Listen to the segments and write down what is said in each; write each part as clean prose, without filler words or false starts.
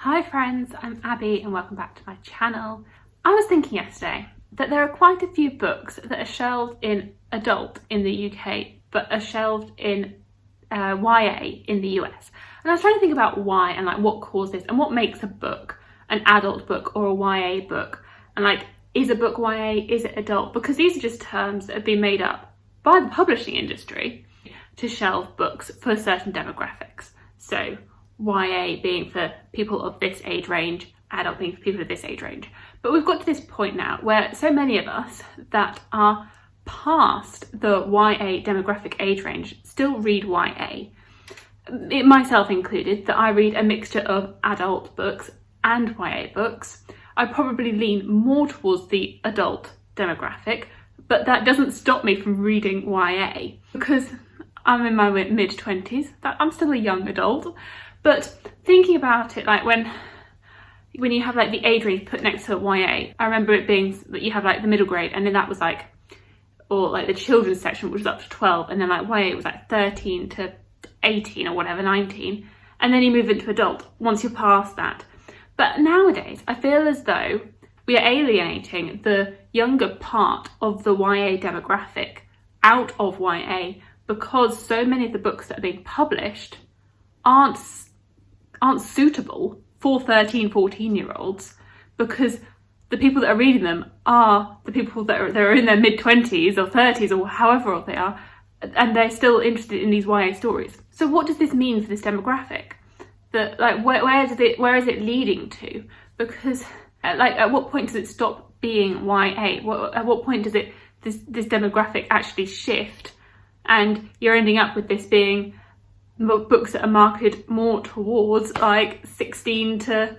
Hi friends, I'm Abby and welcome back to my channel. I was thinking yesterday that there are quite a few books that are shelved in adult in the UK but are shelved in YA in the US. And I was trying to think about why and like what caused this and what makes a book an adult book or a YA book. And like, is a book YA, is it adult? Because these are just terms that have been made up by the publishing industry to shelve books for certain demographics. So YA being for people of this age range, adult being for people of this age range. But we've got to this point now where so many of us that are past the YA demographic age range still read YA. Myself included, that I read a mixture of adult books and YA books. I probably lean more towards the adult demographic, but that doesn't stop me from reading YA because I'm in my mid-20s. I'm still a young adult. But thinking about it, like when you have like the age range put next to YA, I remember it being that you have like the middle grade, and then that was like, or like the children's section, which was up to 12, and then like YA was like 13 to 18 or whatever, 19, and then you move into adult once you're past that. But nowadays, I feel as though we are alienating the younger part of the YA demographic out of YA because so many of the books that are being published aren't suitable for 13-14-year-olds because the people that are reading them are the people that are in their mid-20s or 30s or however old they are, and they're still interested in these YA stories. So what does this mean for this demographic? That like where is it leading to? Because like at what point does it stop being YA? At what point does this demographic actually shift, and you're ending up with this being books that are marketed more towards like 16 to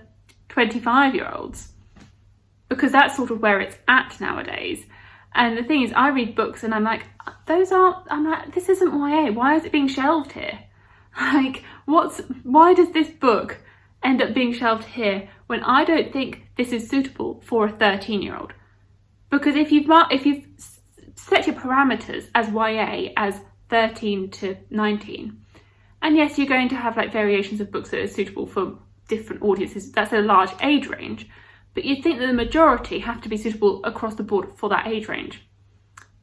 25-year-olds, because that's sort of where it's at nowadays. And the thing is, I read books and I'm like, this isn't YA. Why is it being shelved here? Like, why does this book end up being shelved here when I don't think this is suitable for a 13-year-old? Because if you've set your parameters as YA as 13 to 19, and yes, you're going to have like variations of books that are suitable for different audiences. That's a large age range, but you'd think that the majority have to be suitable across the board for that age range.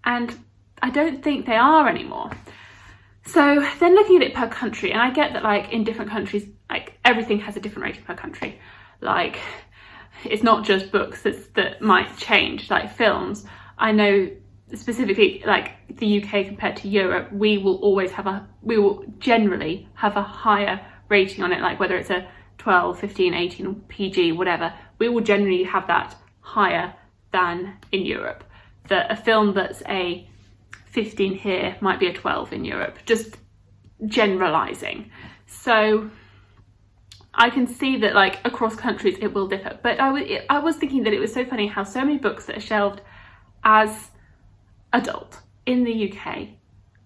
And I don't think they are anymore. So then looking at it per country, and I get that like in different countries, like everything has a different rating per country. Like it's not just books that might change, like films. I know specifically like the UK compared to Europe, we will generally have a higher rating on it, like whether it's a 12, 15, 18 or PG, whatever, we will generally have that higher than in Europe. That a film that's a 15 here might be a 12 in Europe, just generalizing. So I can see that like across countries it will differ, but I was thinking that it was so funny how so many books that are shelved as adult in the UK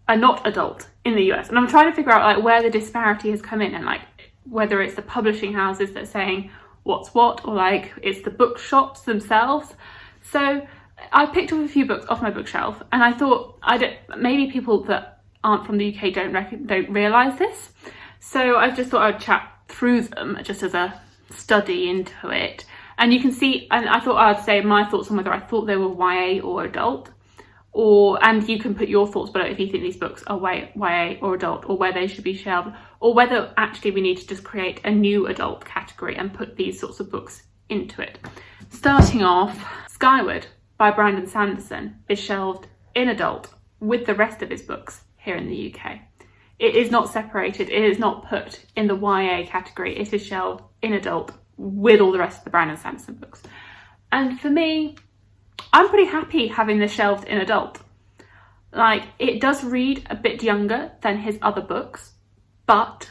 are not adult in the US. And I'm trying to figure out like where the disparity has come in, and like whether it's the publishing houses that are saying what's what, or like it's the bookshops themselves. So I picked up a few books off my bookshelf, and I thought maybe people that aren't from the UK don't realise this. So I just thought I'd chat through them just as a study into it. And you can see, and I thought I'd say my thoughts on whether I thought they were YA or adult. And you can put your thoughts below if you think these books are YA or adult, or where they should be shelved, or whether actually we need to just create a new adult category and put these sorts of books into it. Starting off, Skyward by Brandon Sanderson is shelved in adult with the rest of his books here in the UK. It is not separated, it is not put in the YA category, it is shelved in adult with all the rest of the Brandon Sanderson books. And for me, I'm pretty happy having this shelved in adult. Like, it does read a bit younger than his other books, but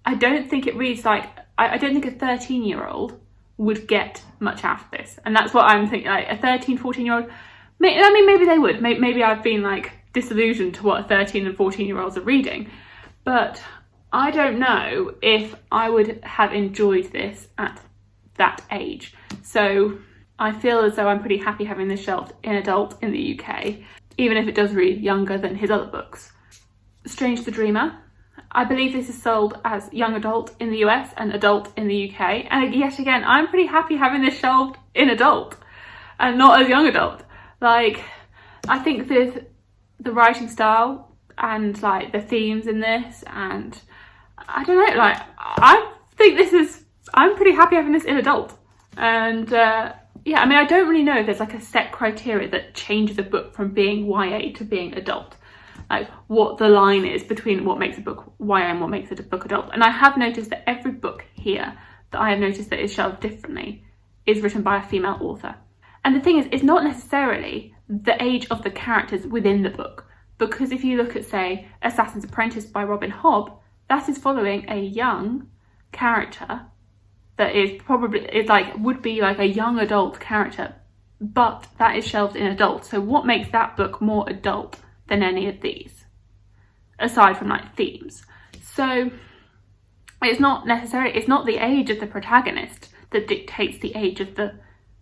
I don't think it reads like, I don't think a 13-year-old would get much out of this. And that's what I'm thinking, like a 13, 14-year-old, maybe they would. Maybe I've been like disillusioned to what 13 and 14-year-olds are reading, but I don't know if I would have enjoyed this at that age. So I feel as though I'm pretty happy having this shelved in adult in the UK, even if it does read younger than his other books. Strange the Dreamer I believe this is sold as young adult in the US and adult in the UK. And yet again, I'm pretty happy having this shelved in adult and not as young adult. Like, I think the writing style and like the themes in this, and I don't know, like I think I'm pretty happy having this in adult. And yeah, I mean, I don't really know if there's like a set criteria that changes a book from being YA to being adult. Like what the line is between what makes a book YA and what makes it a book adult. And I have noticed that every book here that I have noticed that is shelved differently is written by a female author. And the thing is, it's not necessarily the age of the characters within the book, because if you look at, say, Assassin's Apprentice by Robin Hobb, that is following a young character that would be like a young adult character, but that is shelved in adult. So what makes that book more adult than any of these, aside from like themes? So it's not the age of the protagonist that dictates the age of the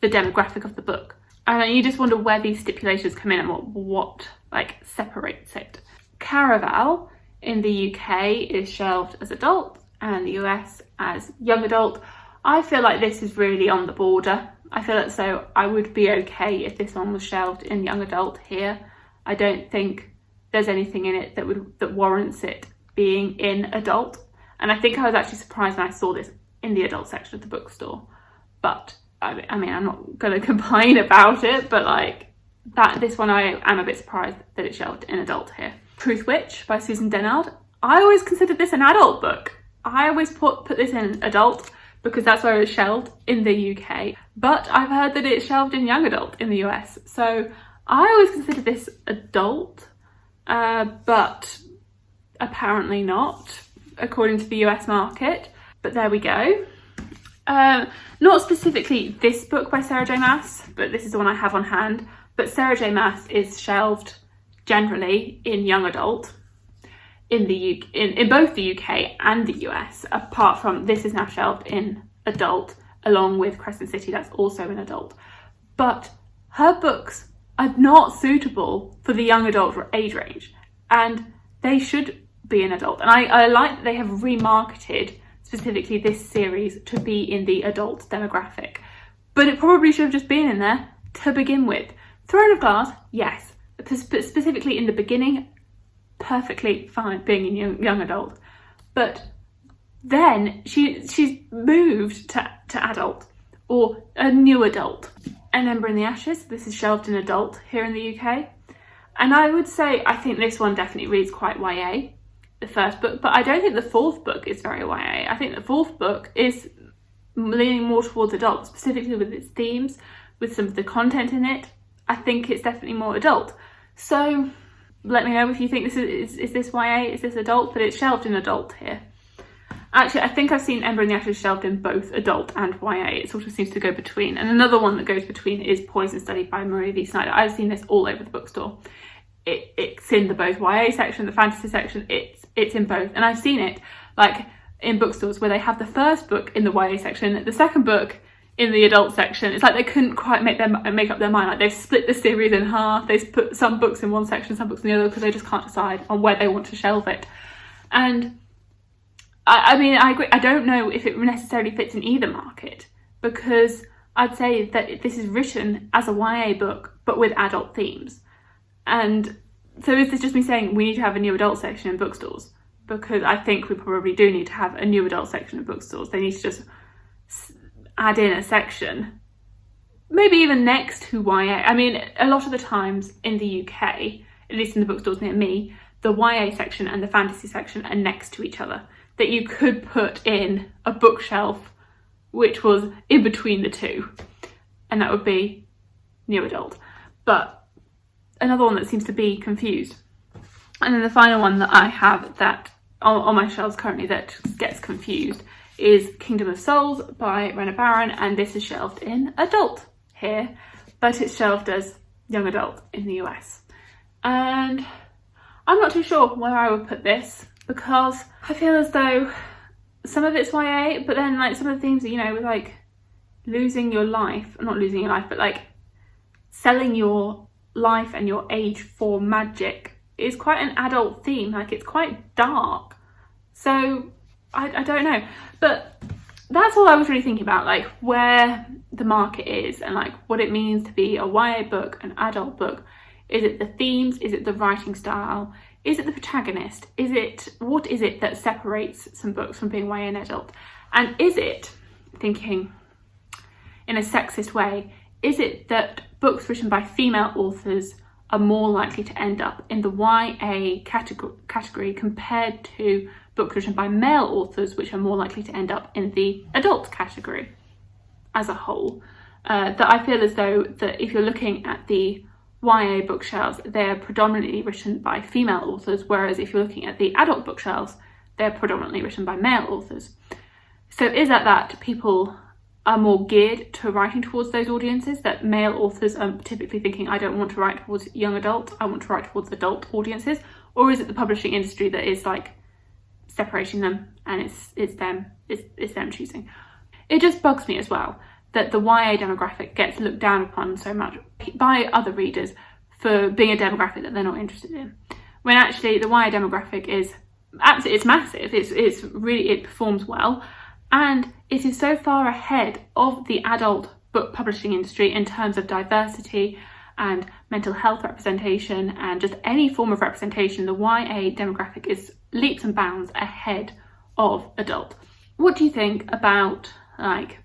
demographic of the book. And you just wonder where these stipulations come in and what like separates it. Caraval in the UK is shelved as adult and the US as young adult. I feel like this is really on the border. I feel like so I would be okay if this one was shelved in young adult here. I don't think there's anything in it that warrants it being in adult. And I think I was actually surprised when I saw this in the adult section of the bookstore. But I mean, I'm not going to complain about it, but like this one I am a bit surprised that it's shelved in adult here. Truth Witch by Susan Dennard. I always considered this an adult book. I always put this in adult because that's where it's shelved in the UK. But I've heard that it's shelved in young adult in the US. So I always considered this adult, but apparently not, according to the US market. But there we go. Not specifically this book by Sarah J Maas, but this is the one I have on hand. But Sarah J Maas is shelved generally in young adult in both the UK and the US, apart from this is now shelved in adult, along with Crescent City, that's also in adult. But her books are not suitable for the young adult age range, and they should be an adult. And I like that they have remarketed specifically this series to be in the adult demographic, but it probably should have just been in there to begin with. Throne of Glass, yes, specifically in the beginning, perfectly fine being in young adult, but then she's moved to adult or a new adult. An Ember in the Ashes, this is shelved in adult here in the UK, and I would say I think this one definitely reads quite YA, the first book, but I don't think the fourth book is very YA. I think the fourth book is leaning more towards adult, specifically with its themes, with some of the content in it. I think it's definitely more adult. So let me know if you think this is this YA, is this adult, but it's shelved in adult here. Actually, I think I've seen Ember in the Ashes shelved in both adult and YA. It sort of seems to go between. And another one that goes between is Poison Study by Maria V. Snyder. I've seen this all over the bookstore. It's in the both YA section, the fantasy section, it's in both. And I've seen it like in bookstores where they have the first book in the YA section, the second book in the adult section. It's like they couldn't quite make up their mind. Like they've split the series in half. They've put some books in one section, some books in the other, because they just can't decide on where they want to shelve it. And I mean, I agree. I don't know if it necessarily fits in either market, because I'd say that this is written as a YA book, but with adult themes. And so is this just me saying we need to have a new adult section in bookstores? Because I think we probably do need to have a new adult section in bookstores. They need to just add in a section, maybe even next to YA. I mean, a lot of the times in the UK, at least in the bookstores near me, the YA section and the fantasy section are next to each other, that you could put in a bookshelf which was in between the two, and that would be new adult. But another one that seems to be confused. And then the final one that I have that on my shelves currently that gets confused is Kingdom of Souls by Rena Barron, and this is shelved in adult here, but it's shelved as young adult in the US. And I'm not too sure where I would put this, because I feel as though some of it's YA, but then like some of the themes, you know, with like losing your life, not losing your life, but like selling your life and your age for magic is quite an adult theme. Like it's quite dark. So I don't know, but that's all I was really thinking about, like where the market is and like what it means to be a YA book, an adult book. Is it the themes? Is it the writing style? Is it the protagonist? What is it that separates some books from being YA and adult? And is it, thinking in a sexist way, is it that books written by female authors are more likely to end up in the YA category compared to books written by male authors, which are more likely to end up in the adult category as a whole? That I feel as though that if you're looking at the YA bookshelves, they're predominantly written by female authors, whereas if you're looking at the adult bookshelves, they're predominantly written by male authors. So is that people are more geared to writing towards those audiences, that male authors are typically thinking, I don't want to write towards young adult, I want to write towards adult audiences? Or is it the publishing industry that is like separating them, and it's them choosing? It just bugs me as well that the YA demographic gets looked down upon so much by other readers for being a demographic that they're not interested in, when actually the YA demographic is absolutely, it's massive, it's really, it performs well, and it is so far ahead of the adult book publishing industry in terms of diversity and mental health representation and just any form of representation. The YA demographic is leaps and bounds ahead of adult. What do you think about like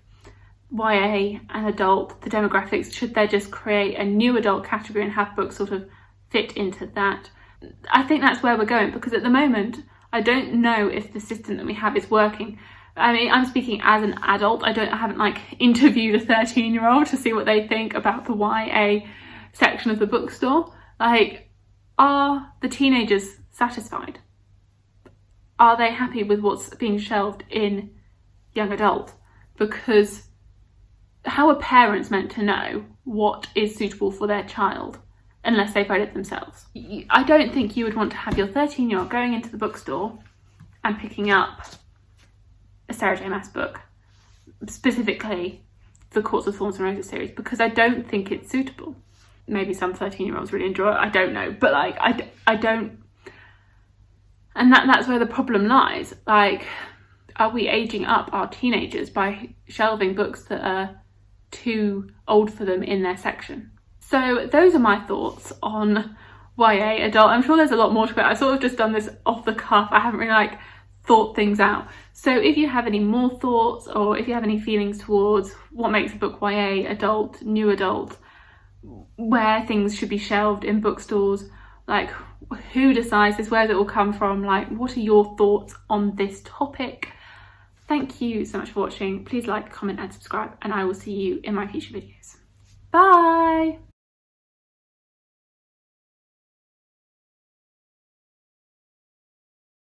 YA and adult, the demographics? Should they just create a new adult category and have books sort of fit into that? I think that's where we're going, because at the moment I don't know if the system that we have is working. I mean, I'm speaking as an adult. I haven't like interviewed a 13-year-old to see what they think about the YA section of the bookstore. Like, are the teenagers satisfied? Are they happy with what's being shelved in young adult? Because how are parents meant to know what is suitable for their child unless they've read it themselves? I don't think you would want to have your 13-year-old going into the bookstore and picking up a Sarah J Maas book, specifically the Courts of Thorns and Roses series, because I don't think it's suitable. Maybe some 13-year-olds really enjoy it, I don't know, but like I don't, and that's where the problem lies. Like, are we aging up our teenagers by shelving books that are too old for them in their section? So those are my thoughts on YA adult. I'm sure there's a lot more to it. I've sort of just done this off the cuff. I haven't really like thought things out. So if you have any more thoughts, or if you have any feelings towards what makes a book YA, adult, new adult, where things should be shelved in bookstores, like who decides this, where does it all come from, like what are your thoughts on this topic? Thank you so much for watching. Please like, comment and subscribe, and I will see you in my future videos. Bye!